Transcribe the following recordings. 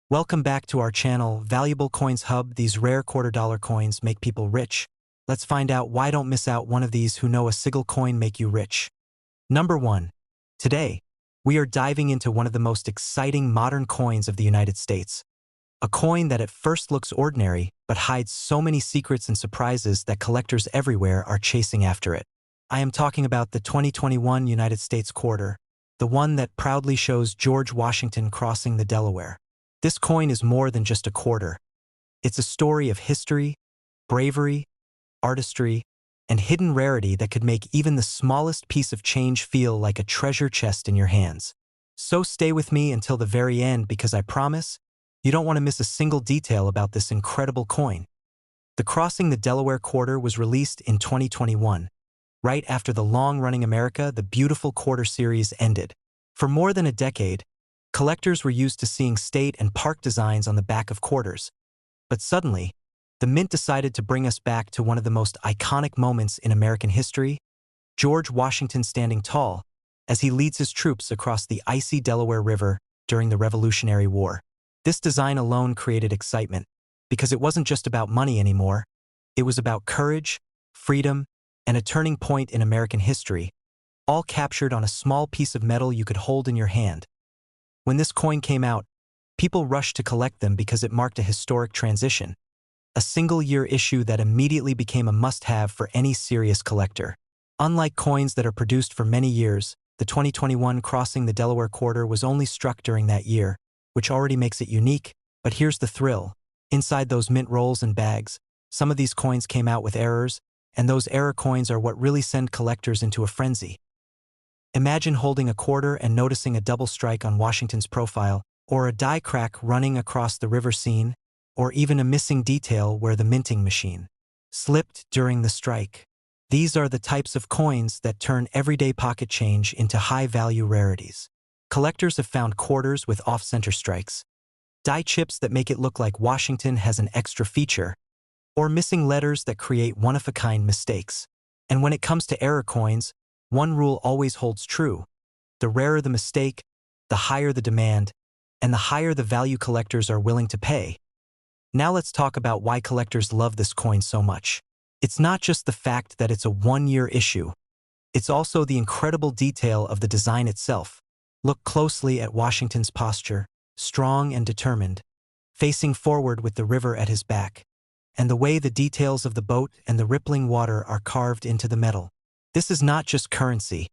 Welcome back to our channel, Valuable Coins Hub. These rare $quarter coins make people rich. Let's find out why. Don't miss out one of these who know a single coin make you rich. Number 1. Today, we are diving into one of the most exciting modern coins of the United States. A coin that at first looks ordinary, but hides so many secrets and surprises that collectors everywhere are chasing after it. I am talking about the 2021 United States quarter, the one that proudly shows George Washington crossing the Delaware. This coin is more than just a quarter. It's a story of history, bravery, artistry, and hidden rarity that could make even the smallest piece of change feel like a treasure chest in your hands. So stay with me until the very end because I promise, you don't want to miss a single detail about this incredible coin. The Crossing the Delaware quarter was released in 2021, right after the long-running America the Beautiful Quarter series ended. For more than a decade, collectors were used to seeing state and park designs on the back of quarters. But suddenly, the mint decided to bring us back to one of the most iconic moments in American history, George Washington standing tall as he leads his troops across the icy Delaware River during the Revolutionary War. This design alone created excitement because it wasn't just about money anymore. It was about courage, freedom, and a turning point in American history, all captured on a small piece of metal you could hold in your hand. When this coin came out, people rushed to collect them because it marked a historic transition, a single-year issue that immediately became a must-have for any serious collector. Unlike coins that are produced for many years, the 2021 Crossing the Delaware quarter was only struck during that year, which already makes it unique. But here's the thrill. Inside those mint rolls and bags, some of these coins came out with errors, and those error coins are what really send collectors into a frenzy. Imagine holding a quarter and noticing a double strike on Washington's profile, or a die crack running across the river scene, or even a missing detail where the minting machine slipped during the strike. These are the types of coins that turn everyday pocket change into high-value rarities. Collectors have found quarters with off-center strikes, die chips that make it look like Washington has an extra feature, or missing letters that create one-of-a-kind mistakes. And when it comes to error coins, one rule always holds true. The rarer the mistake, the higher the demand, and the higher the value collectors are willing to pay. Now let's talk about why collectors love this coin so much. It's not just the fact that it's a one-year issue. It's also the incredible detail of the design itself. Look closely at Washington's posture, strong and determined, facing forward with the river at his back, and the way the details of the boat and the rippling water are carved into the metal. This is not just currency.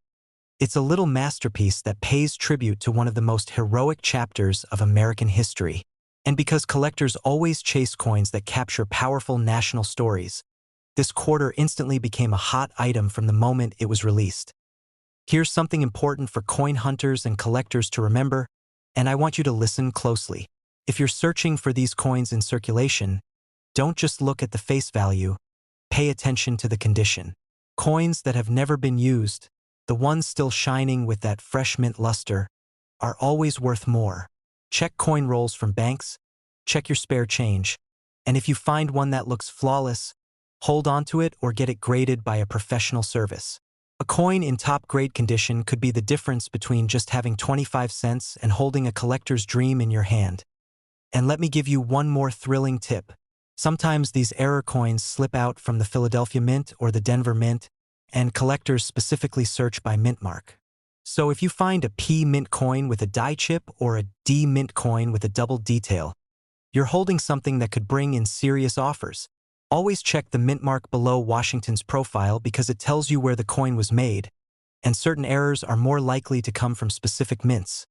It's a little masterpiece that pays tribute to one of the most heroic chapters of American history. And because collectors always chase coins that capture powerful national stories, this quarter instantly became a hot item from the moment it was released. Here's something important for coin hunters and collectors to remember, and I want you to listen closely. If you're searching for these coins in circulation, don't just look at the face value, pay attention to the condition. Coins that have never been used, the ones still shining with that fresh mint luster, are always worth more. Check coin rolls from banks, check your spare change, and if you find one that looks flawless, hold on to it or get it graded by a professional service. A coin in top-grade condition could be the difference between just having 25 cents and holding a collector's dream in your hand. And let me give you one more thrilling tip. Sometimes these error coins slip out from the Philadelphia Mint or the Denver Mint, and collectors specifically search by mint mark. So if you find a P mint coin with a die chip or a D mint coin with a double detail, you're holding something that could bring in serious offers. Always check the mint mark below Washington's profile because it tells you where the coin was made, and certain errors are more likely to come from specific mints.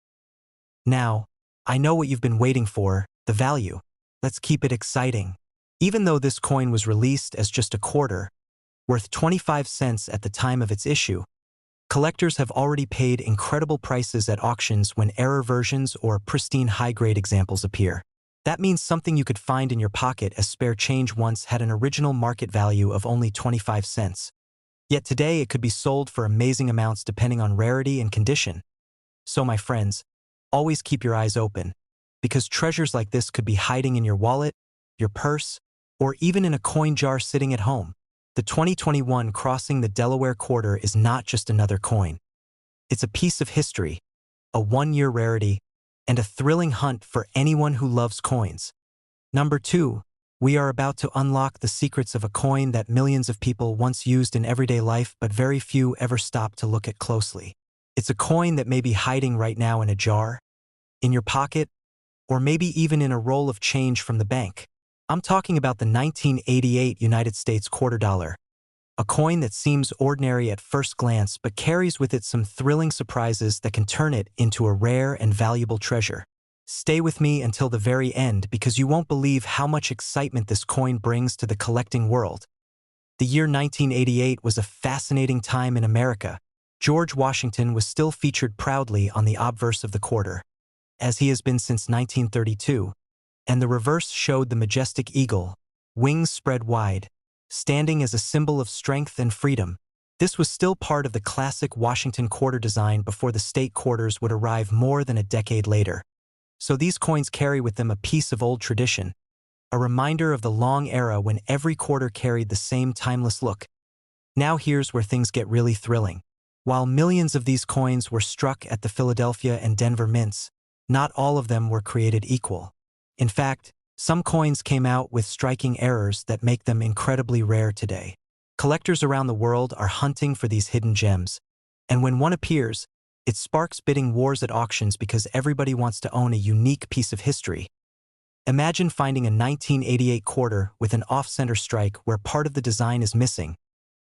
Now, I know what you've been waiting for, the value. Let's keep it exciting. Even though this coin was released as just a quarter, worth 25 cents at the time of its issue, collectors have already paid incredible prices at auctions when error versions or pristine high-grade examples appear. That means something you could find in your pocket as spare change once had an original market value of only 25 cents. Yet today it could be sold for amazing amounts depending on rarity and condition. So my friends, always keep your eyes open, because treasures like this could be hiding in your wallet, your purse, or even in a coin jar sitting at home. The 2021 Crossing the Delaware quarter is not just another coin. It's a piece of history, a one-year rarity, and a thrilling hunt for anyone who loves coins. Number 2. We are about to unlock the secrets of a coin that millions of people once used in everyday life but very few ever stopped to look at closely. It's a coin that may be hiding right now in a jar, in your pocket, or maybe even in a roll of change from the bank. I'm talking about the 1988 United States quarter dollar, a coin that seems ordinary at first glance but carries with it some thrilling surprises that can turn it into a rare and valuable treasure. Stay with me until the very end because you won't believe how much excitement this coin brings to the collecting world. The year 1988 was a fascinating time in America. George Washington was still featured proudly on the obverse of the quarter, as he has been since 1932, and the reverse showed the majestic eagle, wings spread wide, standing as a symbol of strength and freedom. This was still part of the classic Washington quarter design before the state quarters would arrive more than a decade later. So these coins carry with them a piece of old tradition, a reminder of the long era when every quarter carried the same timeless look. Now here's where things get really thrilling. While millions of these coins were struck at the Philadelphia and Denver mints, not all of them were created equal. In fact, some coins came out with striking errors that make them incredibly rare today. Collectors around the world are hunting for these hidden gems, and when one appears, it sparks bidding wars at auctions because everybody wants to own a unique piece of history. Imagine finding a 1988 quarter with an off-center strike where part of the design is missing,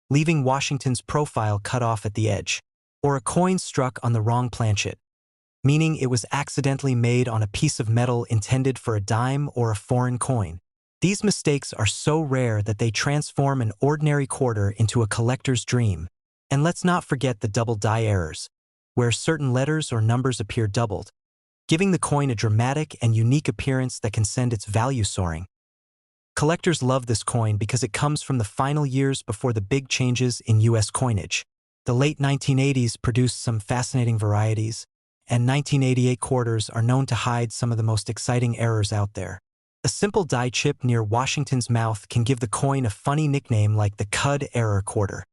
leaving Washington's profile cut off at the edge, or a coin struck on the wrong planchet, meaning it was accidentally made on a piece of metal intended for a dime or a foreign coin. These mistakes are so rare that they transform an ordinary quarter into a collector's dream. And let's not forget the double die errors, where certain letters or numbers appear doubled, giving the coin a dramatic and unique appearance that can send its value soaring. Collectors love this coin because it comes from the final years before the big changes in U.S. coinage. The late 1980s produced some fascinating varieties, and 1988 quarters are known to hide some of the most exciting errors out there. A simple die chip near Washington's mouth can give the coin a funny nickname like the Cud Error Quarter.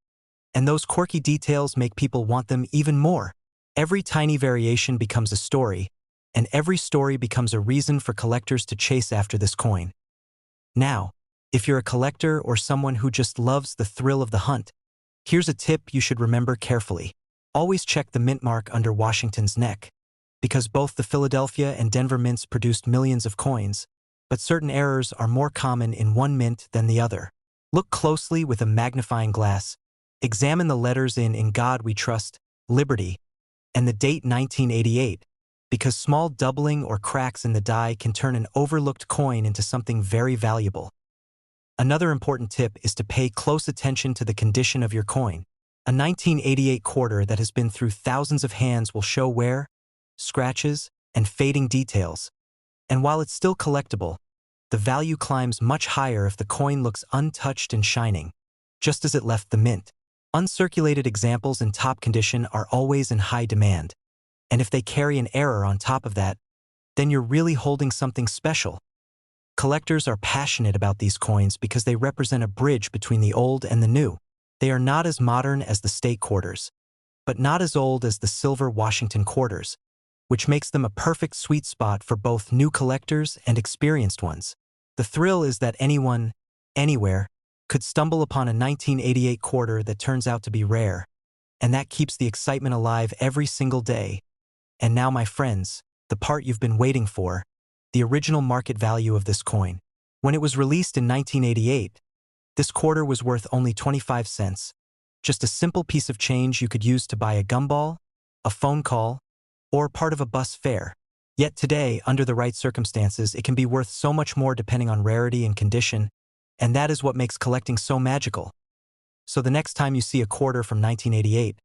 And those quirky details make people want them even more. Every tiny variation becomes a story, and every story becomes a reason for collectors to chase after this coin. Now, if you're a collector or someone who just loves the thrill of the hunt, here's a tip you should remember carefully. Always check the mint mark under Washington's neck, because both the Philadelphia and Denver mints produced millions of coins, but certain errors are more common in one mint than the other. Look closely with a magnifying glass. Examine the letters In God We Trust, Liberty, and the date 1988, because small doubling or cracks in the die can turn an overlooked coin into something very valuable. Another important tip is to pay close attention to the condition of your coin. A 1988 quarter that has been through thousands of hands will show wear, scratches, and fading details. And while it's still collectible, the value climbs much higher if the coin looks untouched and shining, just as it left the mint. Uncirculated examples in top condition are always in high demand, and if they carry an error on top of that, then you're really holding something special. Collectors are passionate about these coins because they represent a bridge between the old and the new. They are not as modern as the state quarters, but not as old as the silver Washington quarters, which makes them a perfect sweet spot for both new collectors and experienced ones. The thrill is that anyone, anywhere, could stumble upon a 1988 quarter that turns out to be rare, and that keeps the excitement alive every single day. And now, my friends, the part you've been waiting for, the original market value of this coin. When it was released in 1988, this quarter was worth only 25 cents, just a simple piece of change you could use to buy a gumball, a phone call, or part of a bus fare. Yet today, under the right circumstances, it can be worth so much more depending on rarity and condition, and that is what makes collecting so magical. So the next time you see a quarter from 1988,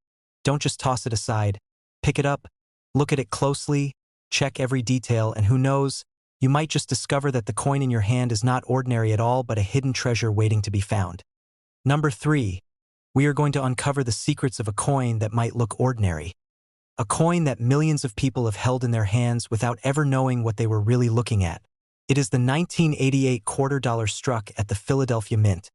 don't just toss it aside. Pick it up, look at it closely, check every detail, and who knows, you might just discover that the coin in your hand is not ordinary at all but a hidden treasure waiting to be found. Number 3. We are going to uncover the secrets of a coin that might look ordinary. A coin that millions of people have held in their hands without ever knowing what they were really looking at. It is the 1988 quarter dollar struck at the Philadelphia Mint,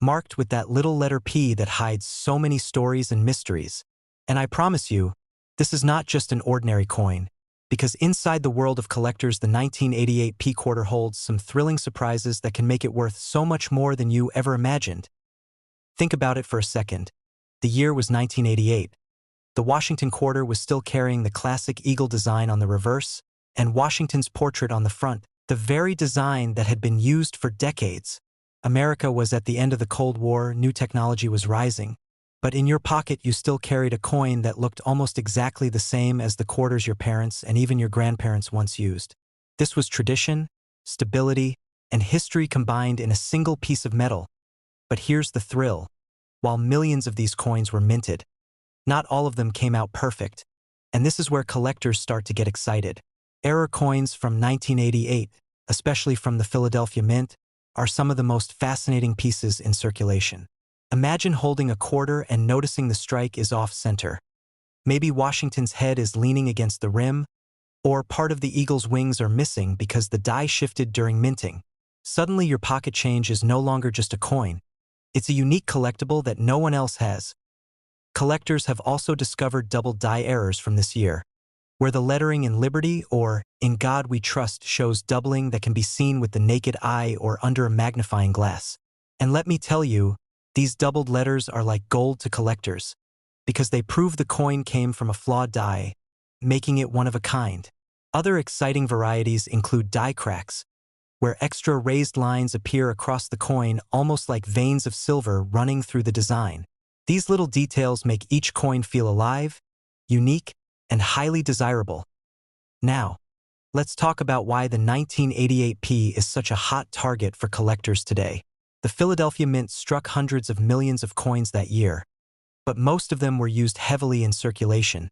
marked with that little letter P that hides so many stories and mysteries. And I promise you, this is not just an ordinary coin. because inside the world of collectors, the 1988 P quarter holds some thrilling surprises that can make it worth so much more than you ever imagined. Think about it for a second. The year was 1988. The Washington quarter was still carrying the classic eagle design on the reverse, and Washington's portrait on the front, the very design that had been used for decades. America was at the end of the Cold War, new technology was rising, but in your pocket you still carried a coin that looked almost exactly the same as the quarters your parents and even your grandparents once used. This was tradition, stability, and history combined in a single piece of metal. But here's the thrill. While millions of these coins were minted, not all of them came out perfect, and this is where collectors start to get excited. Error coins from 1988, especially from the Philadelphia Mint, are some of the most fascinating pieces in circulation. Imagine holding a quarter and noticing the strike is off-center. Maybe Washington's head is leaning against the rim, or part of the eagle's wings are missing because the die shifted during minting. Suddenly your pocket change is no longer just a coin. It's a unique collectible that no one else has. Collectors have also discovered double die errors from this year, where the lettering in Liberty or In God We Trust shows doubling that can be seen with the naked eye or under a magnifying glass. And let me tell you, these doubled letters are like gold to collectors, because they prove the coin came from a flawed die, making it one of a kind. Other exciting varieties include die cracks, where extra raised lines appear across the coin almost like veins of silver running through the design. These little details make each coin feel alive, unique, and highly desirable. Now, let's talk about why the 1988 P is such a hot target for collectors today. The Philadelphia Mint struck hundreds of millions of coins that year, but most of them were used heavily in circulation,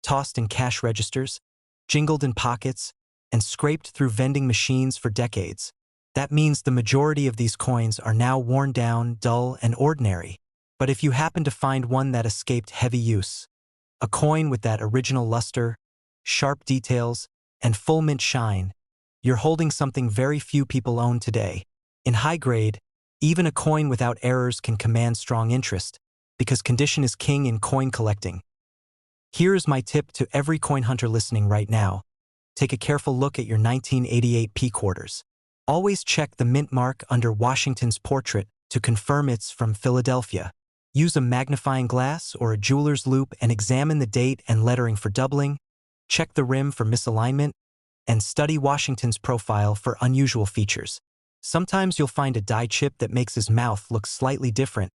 tossed in cash registers, jingled in pockets, and scraped through vending machines for decades. That means the majority of these coins are now worn down, dull, and ordinary. But if you happen to find one that escaped heavy use, a coin with that original luster, sharp details, and full mint shine, you're holding something very few people own today. In high grade, even a coin without errors can command strong interest, because condition is king in coin collecting. Here is my tip to every coin hunter listening right now. Take a careful look at your 1988 P quarters. Always check the mint mark under Washington's portrait to confirm it's from Philadelphia. Use a magnifying glass or a jeweler's loupe and examine the date and lettering for doubling, check the rim for misalignment, and study Washington's profile for unusual features. Sometimes you'll find a die chip that makes his mouth look slightly different,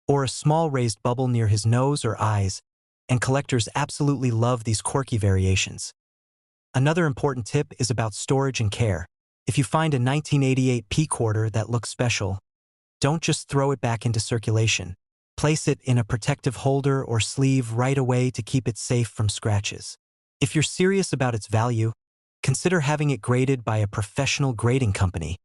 or a small raised bubble near his nose or eyes, and collectors absolutely love these quirky variations. Another important tip is about storage and care. If you find a 1988 P quarter that looks special, don't just throw it back into circulation. Place it in a protective holder or sleeve right away to keep it safe from scratches. If you're serious about its value, consider having it graded by a professional grading company,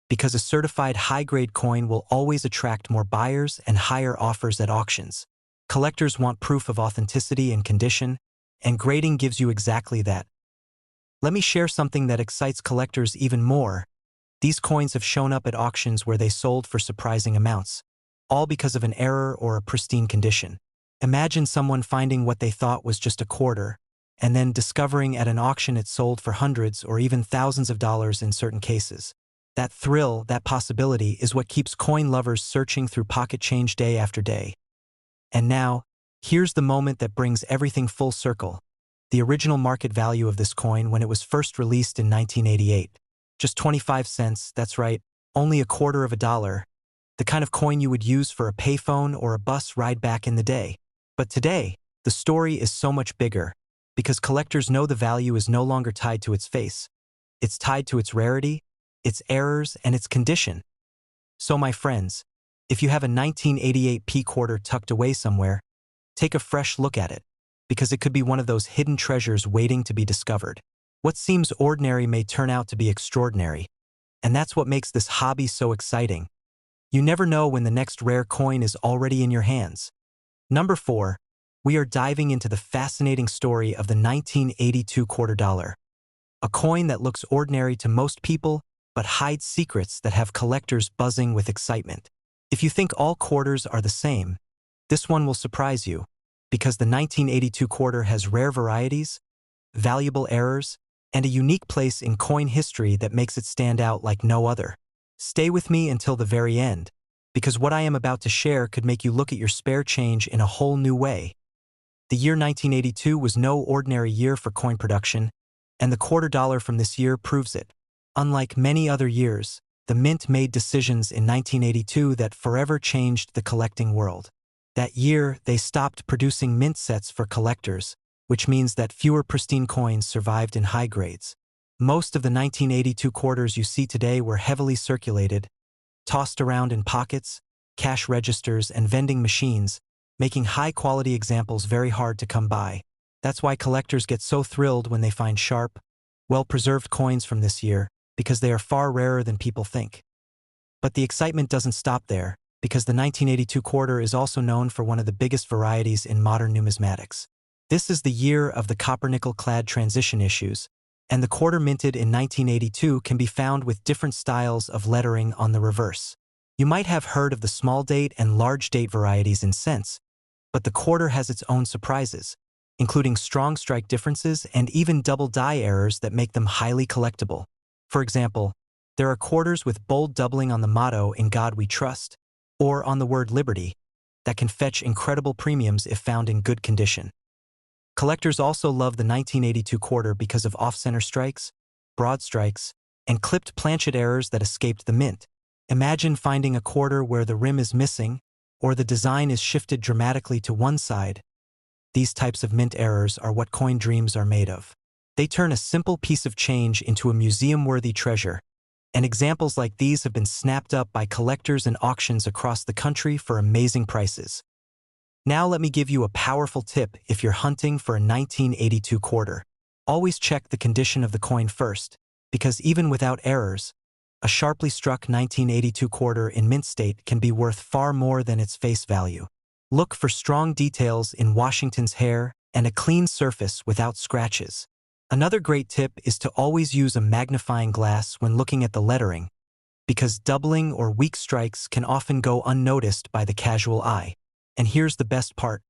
because a certified high-grade coin will always attract more buyers and higher offers at auctions. Collectors want proof of authenticity and condition, and grading gives you exactly that. Let me share something that excites collectors even more. These coins have shown up at auctions where they sold for surprising amounts, all because of an error or a pristine condition. Imagine someone finding what they thought was just a quarter, and then discovering at an auction it sold for hundreds or even thousands of dollars in certain cases. That thrill, that possibility, is what keeps coin lovers searching through pocket change day after day. And now, here's the moment that brings everything full circle. The original market value of this coin when it was first released in 1988. Just 25 cents, that's right, only a quarter of a dollar. The kind of coin you would use for a payphone or a bus ride back in the day. But today, the story is so much bigger, because collectors know the value is no longer tied to its face. It's tied to its rarity, its errors, and its condition. So my friends, if you have a 1988 P quarter tucked away somewhere, take a fresh look at it, because it could be one of those hidden treasures waiting to be discovered. What seems ordinary may turn out to be extraordinary, and that's what makes this hobby so exciting. You never know when the next rare coin is already in your hands. Number 4, we are diving into the fascinating story of the 1982 quarter dollar. A coin that looks ordinary to most people, but hides secrets that have collectors buzzing with excitement. If you think all quarters are the same, this one will surprise you, because the 1982 quarter has rare varieties, valuable errors, and a unique place in coin history that makes it stand out like no other. Stay with me until the very end, because what I am about to share could make you look at your spare change in a whole new way. The year 1982 was no ordinary year for coin production, and the quarter dollar from this year proves it. Unlike many other years, the Mint made decisions in 1982 that forever changed the collecting world. That year, they stopped producing mint sets for collectors, which means that fewer pristine coins survived in high grades. Most of the 1982 quarters you see today were heavily circulated, tossed around in pockets, cash registers, and vending machines, making high-quality examples very hard to come by. That's why collectors get so thrilled when they find sharp, well-preserved coins from this year, because they are far rarer than people think. But the excitement doesn't stop there, because the 1982 quarter is also known for one of the biggest varieties in modern numismatics. This is the year of the copper-nickel-clad transition issues, and the quarter minted in 1982 can be found with different styles of lettering on the reverse. You might have heard of the small date and large date varieties in cents, but the quarter has its own surprises, including strong strike differences and even double die errors that make them highly collectible. For example, there are quarters with bold doubling on the motto "In God We Trust," or on the word "Liberty," that can fetch incredible premiums if found in good condition. Collectors also love the 1982 quarter because of off-center strikes, broad strikes, and clipped planchet errors that escaped the mint. Imagine finding a quarter where the rim is missing, or the design is shifted dramatically to one side. These types of mint errors are what coin dreams are made of. They turn a simple piece of change into a museum-worthy treasure, and examples like these have been snapped up by collectors and auctions across the country for amazing prices. Now let me give you a powerful tip if you're hunting for a 1982 quarter. Always check the condition of the coin first, because even without errors, a sharply struck 1982 quarter in mint state can be worth far more than its face value. Look for strong details in Washington's hair and a clean surface without scratches. Another great tip is to always use a magnifying glass when looking at the lettering, because doubling or weak strikes can often go unnoticed by the casual eye. And here's the best part.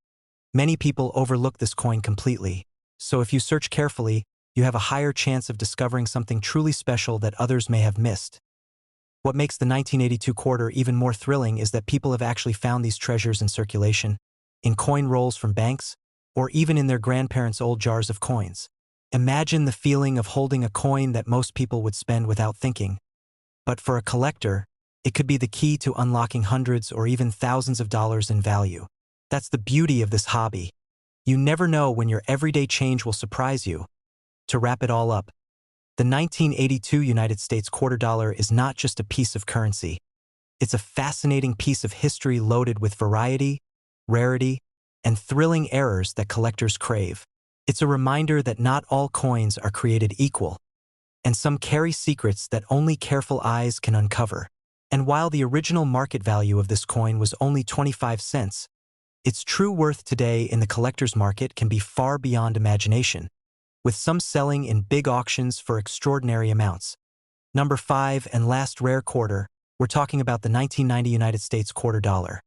Many people overlook this coin completely, so if you search carefully, you have a higher chance of discovering something truly special that others may have missed. What makes the 1982 quarter even more thrilling is that people have actually found these treasures in circulation, in coin rolls from banks, or even in their grandparents' old jars of coins. Imagine the feeling of holding a coin that most people would spend without thinking. But for a collector, it could be the key to unlocking hundreds or even thousands of dollars in value. That's the beauty of this hobby. You never know when your everyday change will surprise you. To wrap it all up, the 1982 United States quarter dollar is not just a piece of currency. It's a fascinating piece of history loaded with variety, rarity, and thrilling errors that collectors crave. It's a reminder that not all coins are created equal, and some carry secrets that only careful eyes can uncover. And while the original market value of this coin was only 25 cents, its true worth today in the collector's market can be far beyond imagination, with some selling in big auctions for extraordinary amounts. Number 5 and last rare quarter, we're talking about the 1990 United States quarter dollar.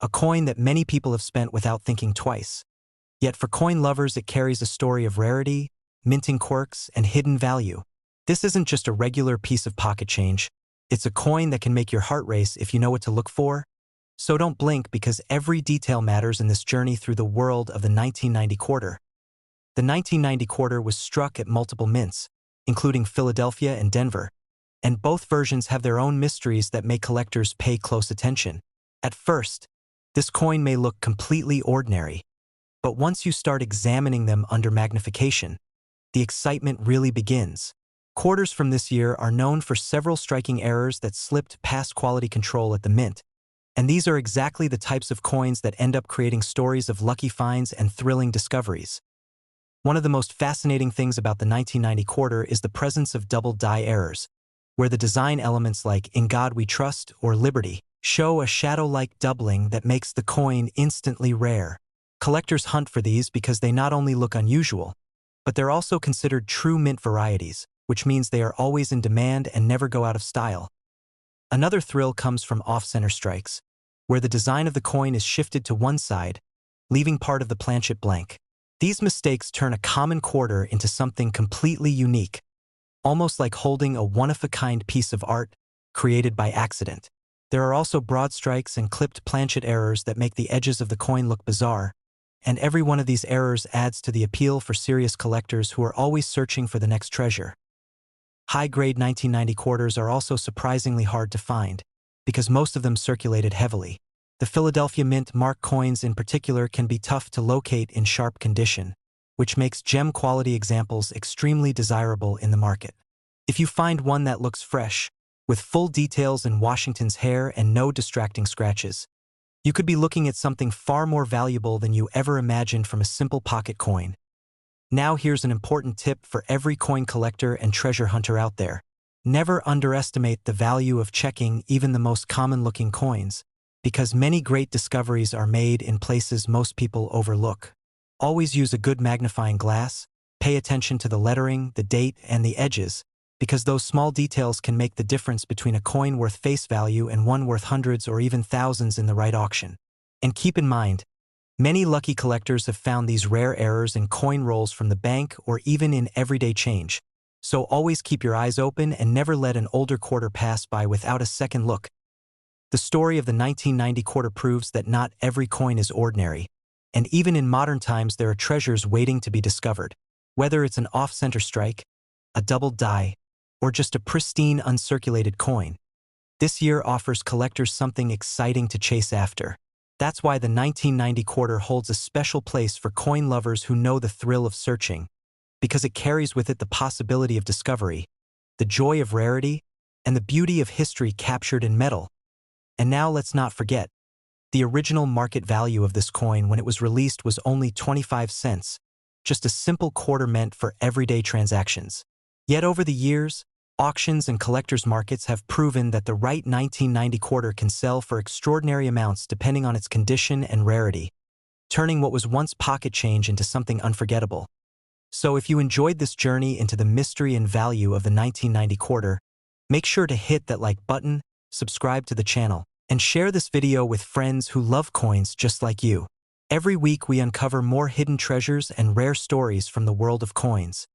A coin that many people have spent without thinking twice. Yet for coin lovers, it carries a story of rarity, minting quirks, and hidden value. This isn't just a regular piece of pocket change. It's a coin that can make your heart race if you know what to look for. So don't blink, because every detail matters in this journey through the world of the 1990 quarter. The 1990 quarter was struck at multiple mints, including Philadelphia and Denver, and both versions have their own mysteries that make collectors pay close attention. At first, this coin may look completely ordinary, but once you start examining them under magnification, the excitement really begins. Quarters from this year are known for several striking errors that slipped past quality control at the mint, and these are exactly the types of coins that end up creating stories of lucky finds and thrilling discoveries. One of the most fascinating things about the 1990 quarter is the presence of double die errors, where the design elements like "In God We Trust" or "Liberty" show a shadow-like doubling that makes the coin instantly rare. Collectors hunt for these because they not only look unusual, but they're also considered true mint varieties, which means they are always in demand and never go out of style. Another thrill comes from off-center strikes, where the design of the coin is shifted to one side, leaving part of the planchet blank. These mistakes turn a common quarter into something completely unique, almost like holding a one-of-a-kind piece of art created by accident. There are also broad strikes and clipped planchet errors that make the edges of the coin look bizarre, and every one of these errors adds to the appeal for serious collectors who are always searching for the next treasure. High-grade 1990 quarters are also surprisingly hard to find, because most of them circulated heavily. The Philadelphia Mint mark coins in particular can be tough to locate in sharp condition, which makes gem-quality examples extremely desirable in the market. If you find one that looks fresh, with full details in Washington's hair and no distracting scratches, you could be looking at something far more valuable than you ever imagined from a simple pocket coin. Now here's an important tip for every coin collector and treasure hunter out there. Never underestimate the value of checking even the most common-looking coins, because many great discoveries are made in places most people overlook. Always use a good magnifying glass, pay attention to the lettering, the date, and the edges, because those small details can make the difference between a coin worth face value and one worth hundreds or even thousands in the right auction. And keep in mind, many lucky collectors have found these rare errors in coin rolls from the bank or even in everyday change. So always keep your eyes open and never let an older quarter pass by without a second look. The story of the 1990 quarter proves that not every coin is ordinary, and even in modern times there are treasures waiting to be discovered. Whether it's an off-center strike, a double die, or just a pristine uncirculated coin, this year offers collectors something exciting to chase after. That's why the 1990 quarter holds a special place for coin lovers who know the thrill of searching, because it carries with it the possibility of discovery, the joy of rarity, and the beauty of history captured in metal. And now let's not forget, the original market value of this coin when it was released was only 25 cents, just a simple quarter meant for everyday transactions. Yet over the years, auctions and collectors' markets have proven that the right 1990 quarter can sell for extraordinary amounts depending on its condition and rarity, turning what was once pocket change into something unforgettable. So if you enjoyed this journey into the mystery and value of the 1990 quarter, make sure to hit that like button, subscribe to the channel, and share this video with friends who love coins just like you. Every week we uncover more hidden treasures and rare stories from the world of coins.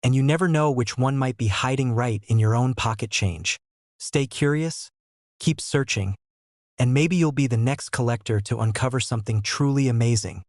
And you never know which one might be hiding right in your own pocket change. Stay curious, keep searching, and maybe you'll be the next collector to uncover something truly amazing.